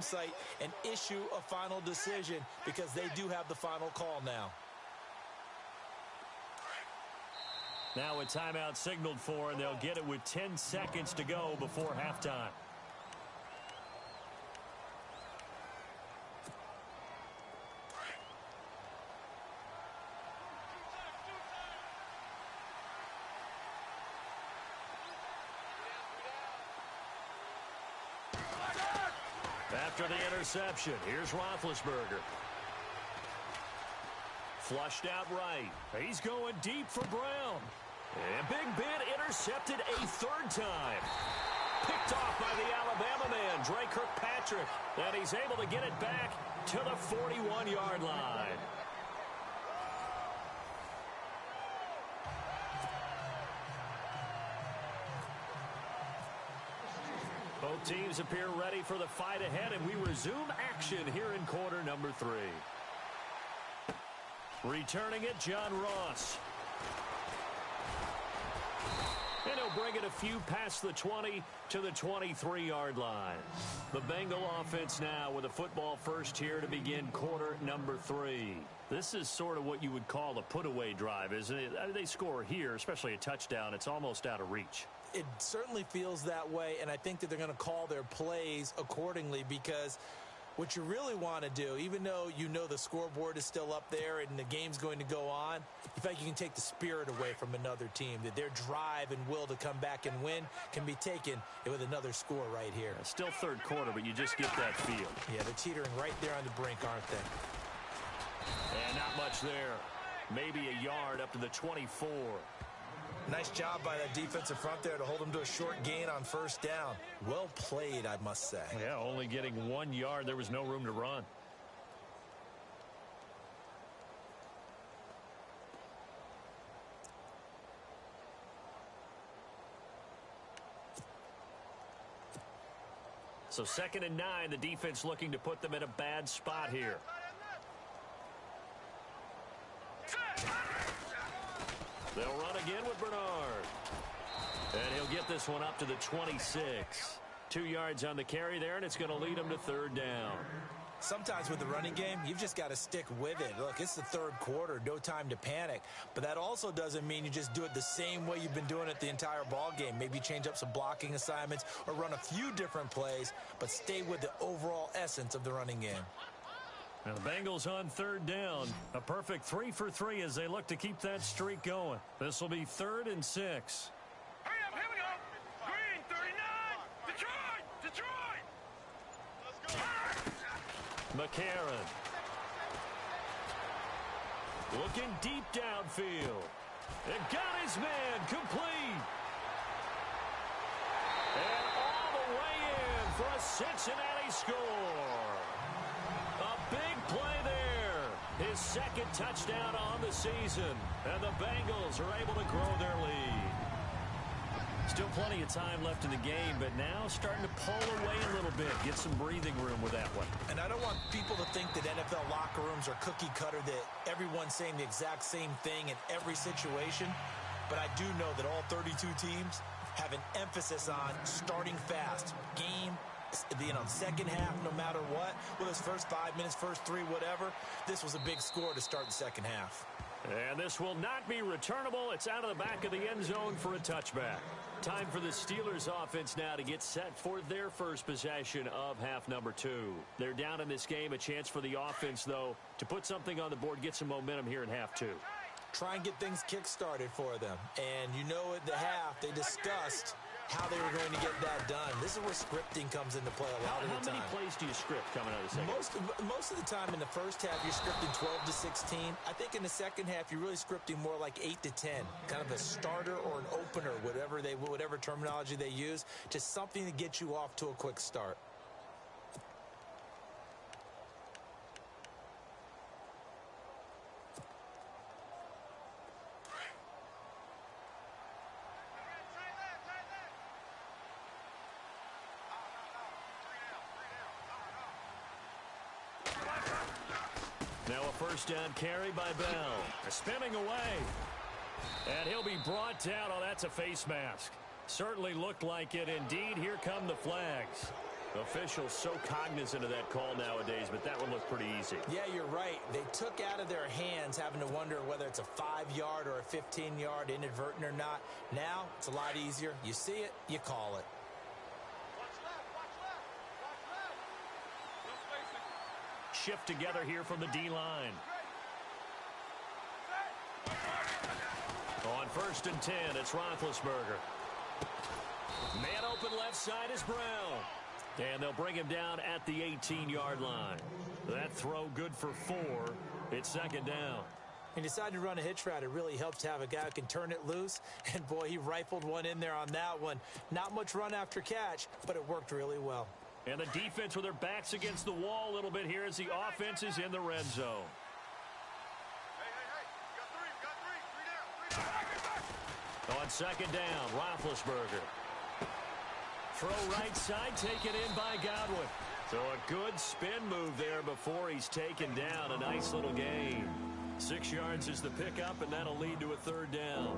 game site and issue a final decision because they do have the final call now. Now a timeout signaled for, and they'll get it with 10 seconds to go before halftime. After the interception, here's Roethlisberger. Flushed out right. He's going deep for Brown. And Big Ben intercepted a third time. Picked off by the Alabama man, Dre Kirkpatrick. And he's able to get it back to the 41-yard line. Both teams appear ready for the fight ahead, and we resume action here in quarter number 3. Returning it, John Ross. And he'll bring it a few past the 20 to the 23-yard line. The Bengal offense now with a football first here to begin quarter number 3. This is sort of what you would call a put-away drive, isn't it? I mean, they score here, especially a touchdown. It's almost out of reach. It certainly feels that way, and I think that they're going to call their plays accordingly because what you really want to do, even though you know the scoreboard is still up there and the game's going to go on, you feel like you can take the spirit away from another team, that their drive and will to come back and win can be taken with another score right here. Still third quarter, but you just get that feel. Yeah, they're teetering right there on the brink, aren't they? And not much there. Maybe a yard up to the 24. Nice job by that defensive front there to hold them to a short gain on first down. Well played, I must say. Yeah, only getting 1 yard. There was no room to run. So 2nd and 9, the defense looking to put them in a bad spot here. They'll run again with Bernard. And he'll get this one up to the 26. 2 yards on the carry there, and it's going to lead him to third down. Sometimes with the running game, you've just got to stick with it. Look, it's the third quarter, no time to panic. But that also doesn't mean you just do it the same way you've been doing it the entire ball game. Maybe change up some blocking assignments or run a few different plays, but stay with the overall essence of the running game. Now the Bengals on third down. A perfect 3 for 3 as they look to keep that streak going. This will be 3rd and 6. Hurry up, here we go. Green, 39. Detroit. Let's go. McCarron. Looking deep downfield. And got his man complete. And all the way in for a Cincinnati score. A big play there. His 2nd touchdown on the season. And the Bengals are able to grow their lead. Still plenty of time left in the game, but now starting to pull away a little bit. Get some breathing room with that one. And I don't want people to think that NFL locker rooms are cookie cutter, that everyone's saying the exact same thing in every situation. But I do know that all 32 teams have an emphasis on starting fast. Game, second half, no matter what. Well, his first 5 minutes, first 3, whatever. This was a big score to start the second half. And this will not be returnable. It's out of the back of the end zone for a touchback. Time for the Steelers offense now to get set for their first possession of half number 2. They're down in this game. A chance for the offense, though, to put something on the board, get some momentum here in half 2. Try and get things kick-started for them. And you know at the half, they discussed how they were going to get that done. This is where scripting comes into play a lot of the time. How many plays do you script coming out of the second half? Most of the time in the first half, you're scripting 12 to 16. I think in the second half, you're really scripting more like 8 to 10. Kind of a starter or an opener, whatever terminology they use. Just something to get you off to a quick start. Now a first down carry by Bell. Spinning away. And he'll be brought down. Oh, that's a face mask. Certainly looked like it. Indeed, here come the flags. Officials so cognizant of that call nowadays, but that one looked pretty easy. Yeah, you're right. They took out of their hands having to wonder whether it's a 5-yard or a 15-yard inadvertent or not. Now, it's a lot easier. You see it, you call it. Shift together here from the D-line. On 1st and 10, it's Roethlisberger. Man open left side is Brown. And they'll bring him down at the 18-yard line. That throw good for 4. It's 2nd down. He decided to run a hitch route. It really helps to have a guy who can turn it loose. And, boy, he rifled one in there on that one. Not much run after catch, but it worked really well. And the defense with their backs against the wall a little bit here as the offense is in the red zone. On 2nd down, Roethlisberger. Throw right side, taken in by Godwin. So a good spin move there before he's taken down. A nice little gain. 6 yards is the pickup, and that'll lead to a 3rd down.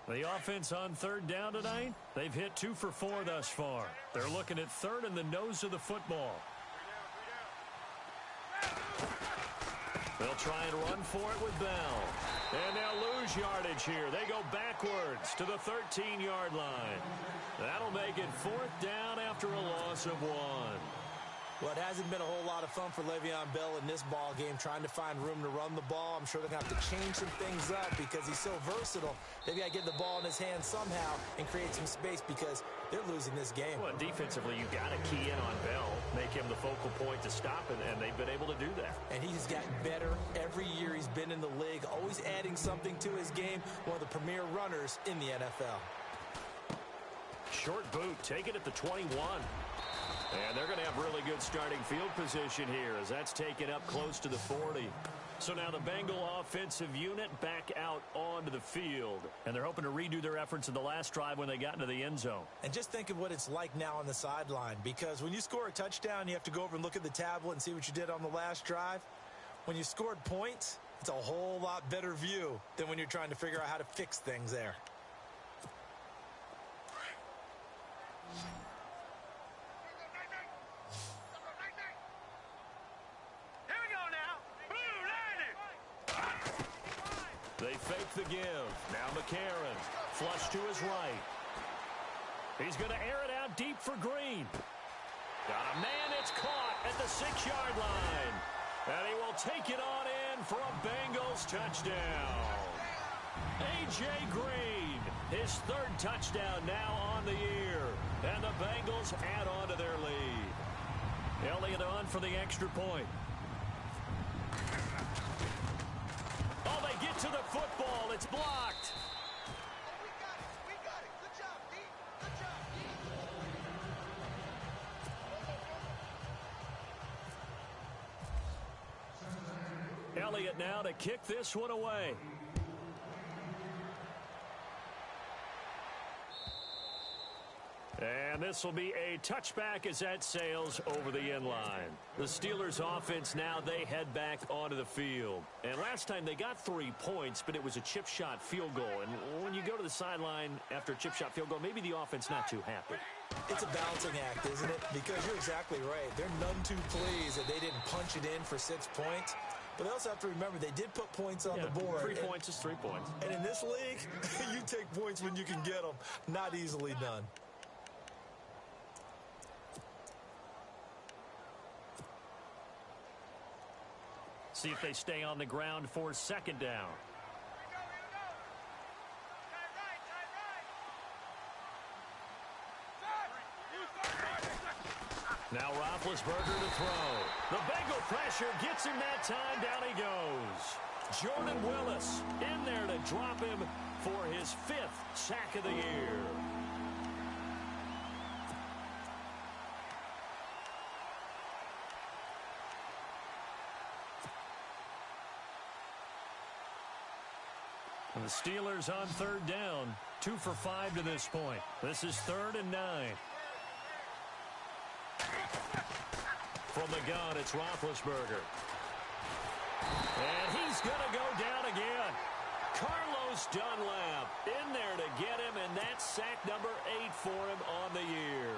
The offense on 3rd down tonight, they've hit 2 for 4 thus far. They're looking at 3rd and the nose of the football. They'll try and run for it with Bell. And they'll lose yardage here. They go backwards to the 13-yard line. That'll make it 4th down after a loss of 1. Well, it hasn't been a whole lot of fun for Le'Veon Bell in this ball game, trying to find room to run the ball. I'm sure they're going to have to change some things up because he's so versatile. They've got to get the ball in his hands somehow and create some space because they're losing this game. Well, defensively, you've got to key in on Bell, make him the focal point to stop it, and they've been able to do that. And he's gotten better every year he's been in the league, always adding something to his game, one of the premier runners in the NFL. Short boot, take it at the 21. And they're going to have really good starting field position here as that's taken up close to the 40. So now the Bengal offensive unit back out onto the field. And they're hoping to redo their efforts in the last drive when they got into the end zone. And just think of what it's like now on the sideline, because when you score a touchdown, you have to go over and look at the tablet and see what you did on the last drive. When you scored points, it's a whole lot better view than when you're trying to figure out how to fix things there. They fake the give. Now McCarron. Flush to his right. He's going to air it out deep for Green. Got a man. It's caught at the 6-yard line. And he will take it on in for a Bengals touchdown. A.J. Green, his 3rd touchdown now on the year. And the Bengals add on to their lead. Elliott on for the extra point. Oh, they get to the football. It's blocked. We got it. Good job, D. Good job, D. Elliott now to kick this one away. And this will be a touchback as that sails over the end line. The Steelers offense now, they head back onto the field. And last time they got 3 points, but it was a chip shot field goal. And when you go to the sideline after a chip shot field goal, maybe the offense not too happy. It's a balancing act, isn't it? Because you're exactly right. They're none too pleased that they didn't punch it in for 6 points. But they also have to remember they did put points on the board. 3 points is 3 points. And in this league, you take points when you can get them. Not easily done. See if they stay on the ground for 2nd down. Now Roethlisberger to throw. The Bengal pressure gets him that time. Down he goes. Jordan Willis in there to drop him for his 5th sack of the year. And the Steelers on 3rd down. 2 for 5 to this point. This is 3rd and 9. From the gun, it's Roethlisberger. And he's going to go down again. Carlos Dunlap in there to get him, and that's sack number 8 for him on the year.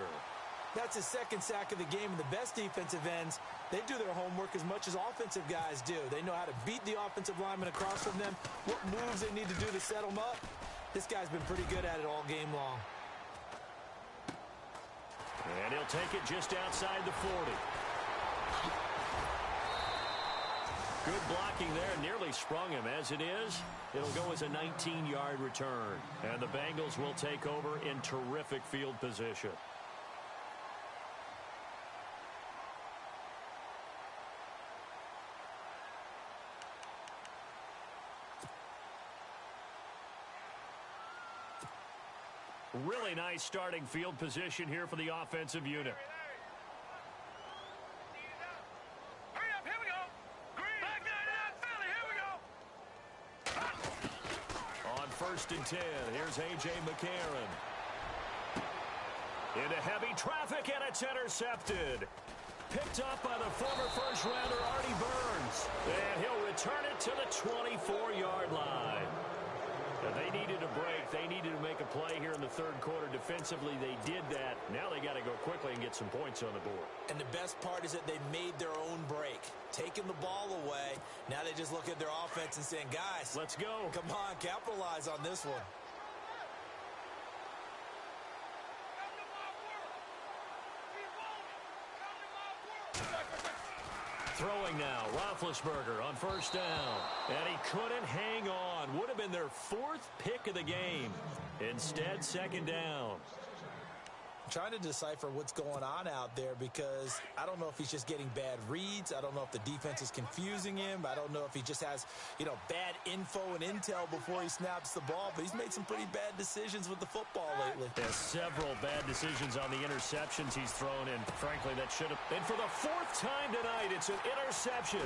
That's his second sack of the game, and the best defensive ends, they do their homework as much as offensive guys do. They know how to beat the offensive lineman across from them, what moves they need to do to set them up. This guy's been pretty good at it all game long. And he'll take it just outside the 40. Good blocking there, nearly sprung him. As it is, it'll go as a 19-yard return. And the Bengals will take over in terrific field position. Really nice starting field position here for the offensive unit. Hurry up, here we go. Green. Back here we go. On 1st and 10, here's A.J. McCarron. Into heavy traffic, and it's intercepted. Picked up by the former first-rounder Artie Burns. And he'll return it to the 24-yard line. And they needed a break. They needed to make a play here in the third quarter. Defensively, they did that. Now they got to go quickly and get some points on the board. And the best part is that they made their own break. Taking the ball away. Now they just look at their offense and saying, guys, let's go. Come on, capitalize on this one. Throwing now, Roethlisberger on 1st down. And he couldn't hang on. Would have been their 4th pick of the game. Instead, 2nd down. I'm trying to decipher what's going on out there because I don't know if he's just getting bad reads. I don't know if the defense is confusing him. I don't know if he just has, bad info and intel before he snaps the ball. But he's made some pretty bad decisions with the football lately. There's several bad decisions on the interceptions he's thrown in. Frankly, that should have been for the 4th time tonight. It's an interception.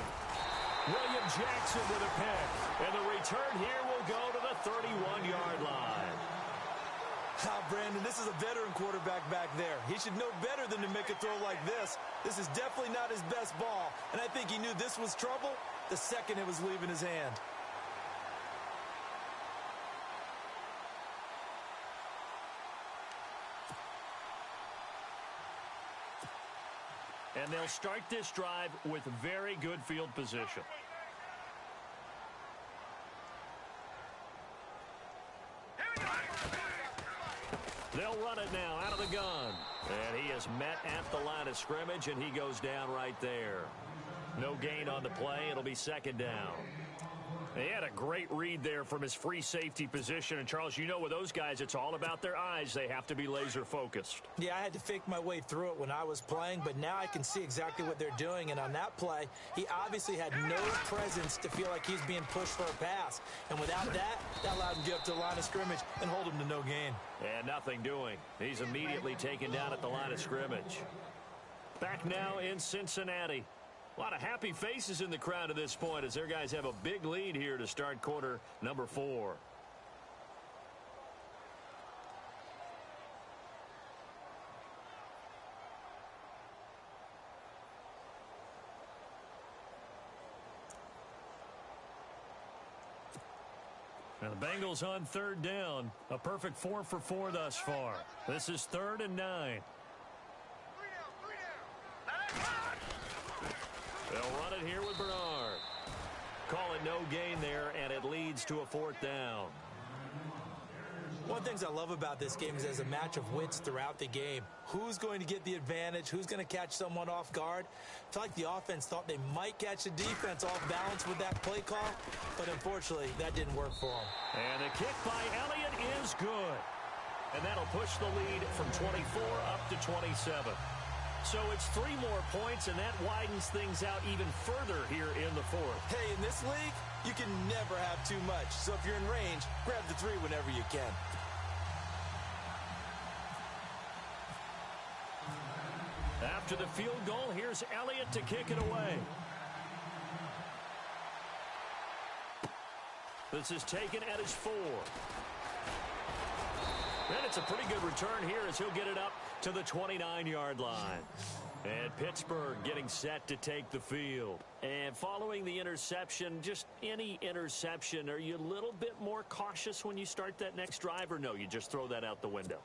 William Jackson with a pick. And the return here will go to the 31-yard line. Brandon, this is a veteran quarterback back there. He should know better than to make a throw like this. This is definitely not his best ball, and I think he knew this was trouble the second it was leaving his hand. And they'll start this drive with very good field position. They'll run it now out of the gun. And he is met at the line of scrimmage, and he goes down right there. No gain on the play. It'll be 2nd down. He had a great read there from his free safety position. And, Charles, you know with those guys, it's all about their eyes. They have to be laser focused. Yeah, I had to fake my way through it when I was playing, but now I can see exactly what they're doing. And on that play, he obviously had no presence to feel like he's being pushed for a pass. And without that allowed him to get up to the line of scrimmage and hold him to no gain. And nothing doing. He's immediately taken down at the line of scrimmage. Back now in Cincinnati. A lot of happy faces in the crowd at this point as their guys have a big lead here to start quarter number 4. And the Bengals on 3rd down. A perfect 4 for 4 thus far. This is 3rd and 9. They'll run it here with Bernard. Call it no gain there, and it leads to a 4th down. One of the things I love about this game is there's a match of wits throughout the game. Who's going to get the advantage? Who's going to catch someone off guard? I feel like the offense thought they might catch the defense off balance with that play call, but unfortunately, that didn't work for them. And the kick by Elliott is good. And that'll push the lead from 24 up to 27. So it's 3 more points, and that widens things out even further here in the 4th. Hey, in this league, you can never have too much. So if you're in range, grab the 3 whenever you can. After the field goal, here's Elliott to kick it away. This is taken at his 4. And it's a pretty good return here as he'll get it up to the 29-yard line. And Pittsburgh getting set to take the field. And following the interception, just any interception, are you a little bit more cautious when you start that next drive, or no, you just throw that out the window?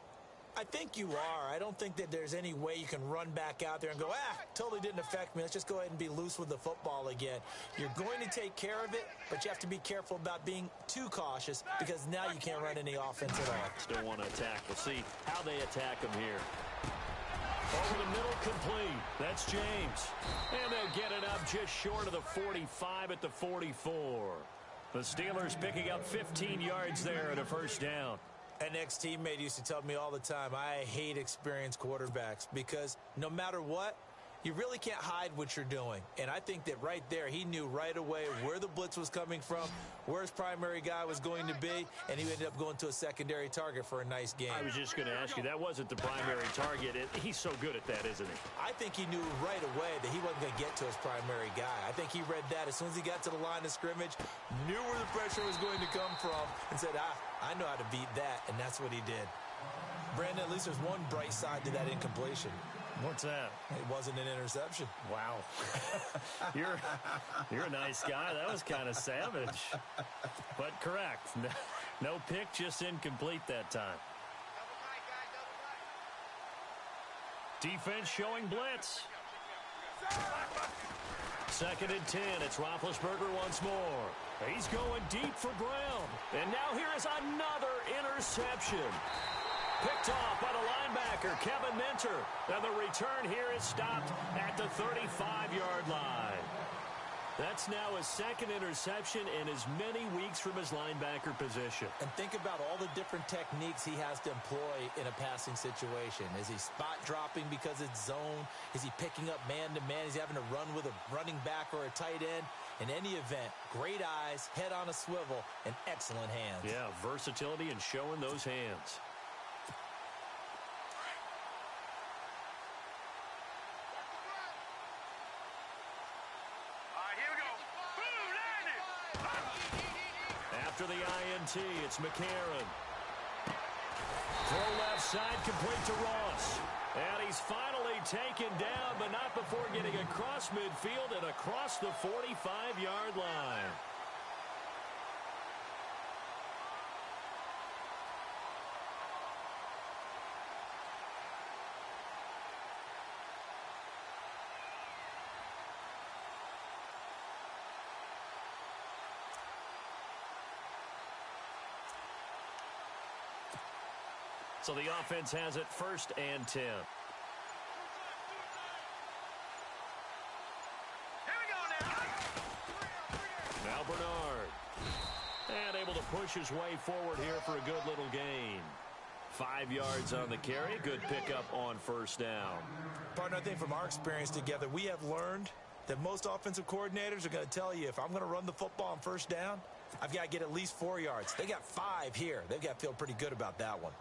I think you are. I don't think that there's any way you can run back out there and go, totally didn't affect me. Let's just go ahead and be loose with the football again. You're going to take care of it, but you have to be careful about being too cautious because now you can't run any offense at all. Still want to attack. We'll see how they attack them here. Over the middle, complete. That's James. And they'll get it up just short of the 45 at the 44. The Steelers picking up 15 yards there at a first down. An ex-teammate used to tell me all the time, I hate experienced quarterbacks because no matter what, you really can't hide what you're doing. And I think that right there, he knew right away where the blitz was coming from, where his primary guy was going to be, and he ended up going to a secondary target for a nice game. I was just going to ask you, that wasn't the primary target. He's so good at that, isn't he? I think he knew right away that he wasn't going to get to his primary guy. I think he read that as soon as he got to the line of scrimmage, knew where the pressure was going to come from, and said, I know how to beat that, and that's what he did. Brandon, at least there's one bright side to that incompletion. What's that? It wasn't an interception. Wow. You're a nice guy. That was kind of savage. But correct. No pick, just incomplete that time. Defense showing blitz. 2nd and 10. It's Roethlisberger once more. He's going deep for Brown. And now here is another interception. Picked off by the linebacker, Kevin Minter. And the return here is stopped at the 35-yard line. That's now his 2nd interception in as many weeks from his linebacker position. And think about all the different techniques he has to employ in a passing situation. Is he spot dropping because it's zone? Is he picking up man-to-man? Is he having to run with a running back or a tight end? In any event, great eyes, head on a swivel, and excellent hands. Yeah, versatility and showing those hands. After the INT, it's McCarron. Throw left side, complete to Ross. And he's finally taken down, but not before getting across midfield and across the 45-yard line. So the offense has it 1st and 10. Here we go now. Now Bernard. And able to push his way forward here for a good little gain. 5 yards on the carry. Good pickup on 1st down. Partner, I think from our experience together, we have learned that most offensive coordinators are going to tell you, if I'm going to run the football on 1st down, I've got to get at least 4 yards. They got 5 here. They've got to feel pretty good about that one.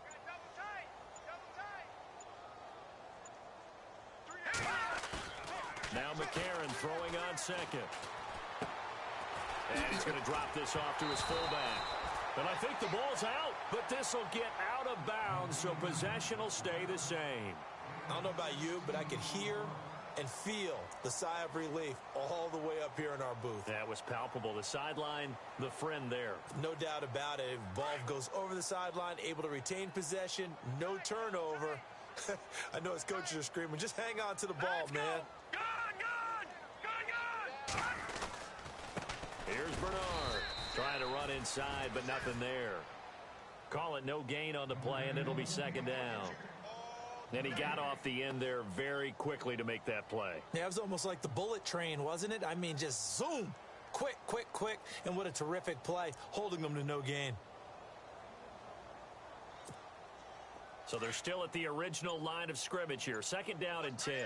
Now McCarron throwing on 2nd. And he's going to drop this off to his fullback. And I think the ball's out, but this will get out of bounds, so possession will stay the same. I don't know about you, but I could hear and feel the sigh of relief all the way up here in our booth. That was palpable. The sideline, the friend there. No doubt about it. Ball goes over the sideline, able to retain possession, no turnover. I know his coaches are screaming, just hang on to the ball, man. Here's Bernard. Trying to run inside, but nothing there. Call it no gain on the play, and it'll be 2nd down. And he got off the end there very quickly to make that play. Yeah, it was almost like the bullet train, wasn't it? I mean, just zoom. Quick, quick, quick. And what a terrific play, holding them to no gain. So they're still at the original line of scrimmage here. 2nd down and 10.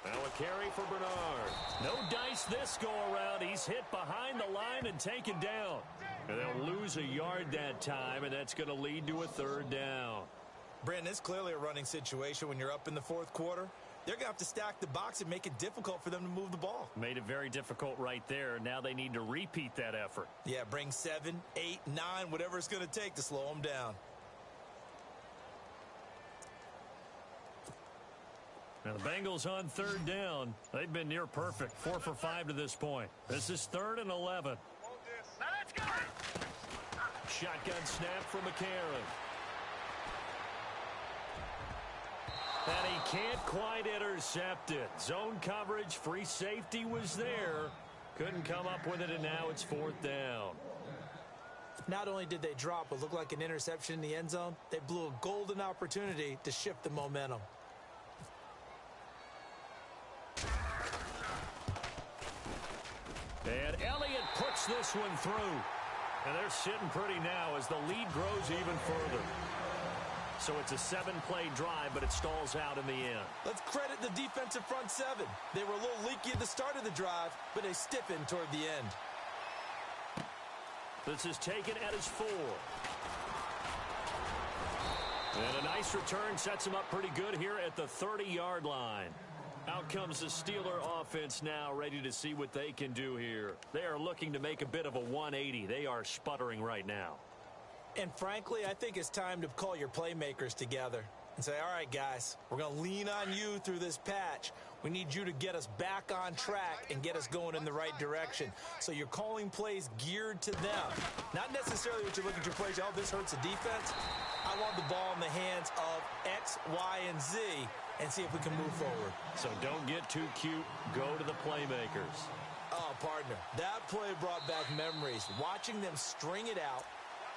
Now a carry for Bernard. No dice this go-around. He's hit behind the line and taken down. And they'll lose a yard that time, and that's going to lead to a 3rd down. Brandon, it's clearly a running situation when you're up in the 4th quarter. they're going to have to stack the box and make it difficult for them to move the ball. Made it very difficult right there. Now they need to repeat that effort. Yeah, bring 7, 8, 9, whatever it's going to take to slow them down. Now the Bengals on third down. They've been near perfect. 4 for 5 to this point. This is 3rd and 11. Now let's go. Shotgun snap from McCarron. And he can't quite intercept it. Zone coverage, free safety was there. Couldn't come up with it, and now it's 4th down. Not only did they drop what looked like an interception in the end zone, they blew a golden opportunity to shift the momentum. And Elliott puts this one through. And they're sitting pretty now as the lead grows even further. So it's a 7-play drive, but it stalls out in the end. Let's credit the defensive front 7. They were a little leaky at the start of the drive, but they stiffened toward the end. This is taken at his 4. And a nice return sets him up pretty good here at the 30-yard line. Out comes the Steeler offense now, ready to see what they can do here. They are looking to make a bit of a 180. They are sputtering right now. And frankly, I think it's time to call your playmakers together and say, all right, guys, we're going to lean on you through this patch. We need you to get us back on track and get us going in the right direction. So you're calling plays geared to them. Not necessarily what you're looking to play. Oh, this hurts the defense. I want the ball in the hands of X, Y, and Z and see if we can move forward. So don't get too cute. Go to the playmakers. Oh, partner, that play brought back memories. Watching them string it out,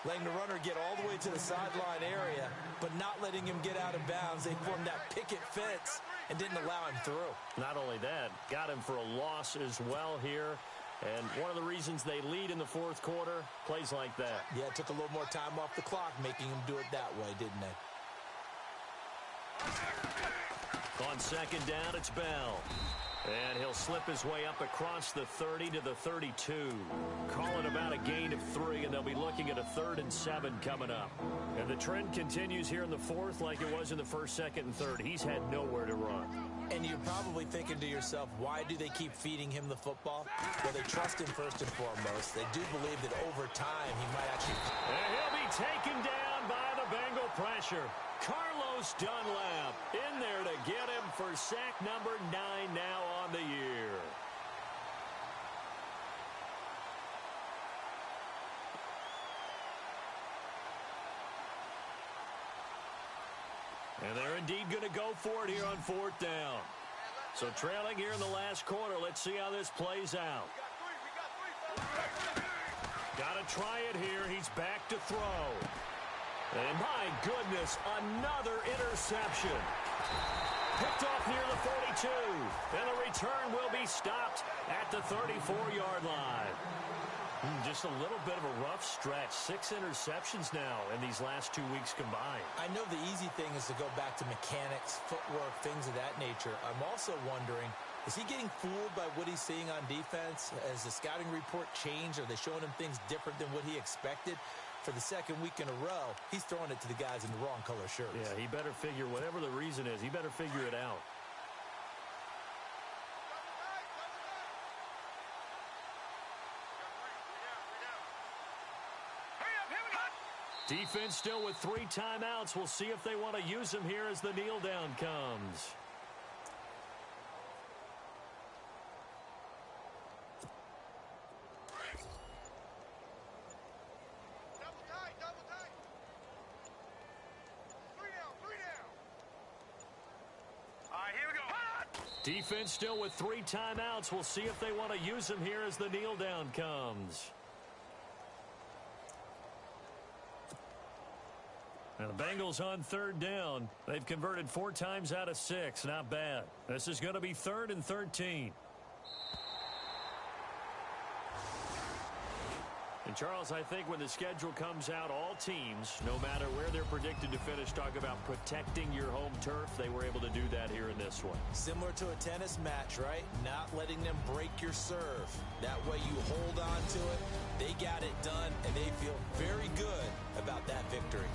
letting the runner get all the way to the sideline area, but not letting him get out of bounds. They formed that picket fence and didn't allow him through. Not only that, got him for a loss as well here. And one of the reasons they lead in the 4th quarter, plays like that. Yeah, it took a little more time off the clock, making him do it that way, didn't they? On 2nd down, it's Bell. And he'll slip his way up across the 30 to the 32. Calling about a gain of 3, and they'll be looking at a 3rd and 7 coming up. And the trend continues here in the 4th like it was in the 1st, 2nd, and 3rd. He's had nowhere to run. And you're probably thinking to yourself, why do they keep feeding him the football? Well, they trust him first and foremost. They do believe that over time he might actually... And he'll be taken down by the Bengal pressure. Carlos Dunlap in there to get him for sack number 9 now on the year. And they're indeed going to go for it here on 4th down. So trailing here in the last quarter. Let's see how this plays out. Got to try it here. He's back to throw. And my goodness, another interception. Picked off near the 42. And the return will be stopped at the 34-yard line. Just a little bit of a rough stretch. 6 interceptions now in these last 2 weeks combined. I know the easy thing is to go back to mechanics, footwork, things of that nature. I'm also wondering, is he getting fooled by what he's seeing on defense? Has the scouting report changed? Are they showing him things different than what he expected? For the 2nd week in a row, he's throwing it to the guys in the wrong color shirts. Yeah, he better figure, whatever the reason is, he better figure it out. Defense still with 3 timeouts. We'll see if they want to use them here as the kneel down comes. Double tight. 3 down. All right, here we go. Defense still with 3 timeouts. We'll see if they want to use them here as the kneel down comes. Now the Bengals on 3rd down. They've converted 4 times out of 6. Not bad. This is going to be 3rd and 13. And Charles, I think when the schedule comes out, all teams, no matter where they're predicted to finish, talk about protecting your home turf. They were able to do that here in this one. Similar to a tennis match, right? Not letting them break your serve. That way you hold on to it. They got it done, and they feel very good about that victory.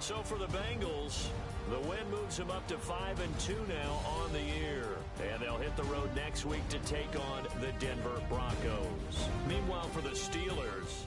So for the Bengals, The win moves them up to 5-2 now on the year. And they'll hit the road next week to take on the Denver Broncos. Meanwhile, for the Steelers,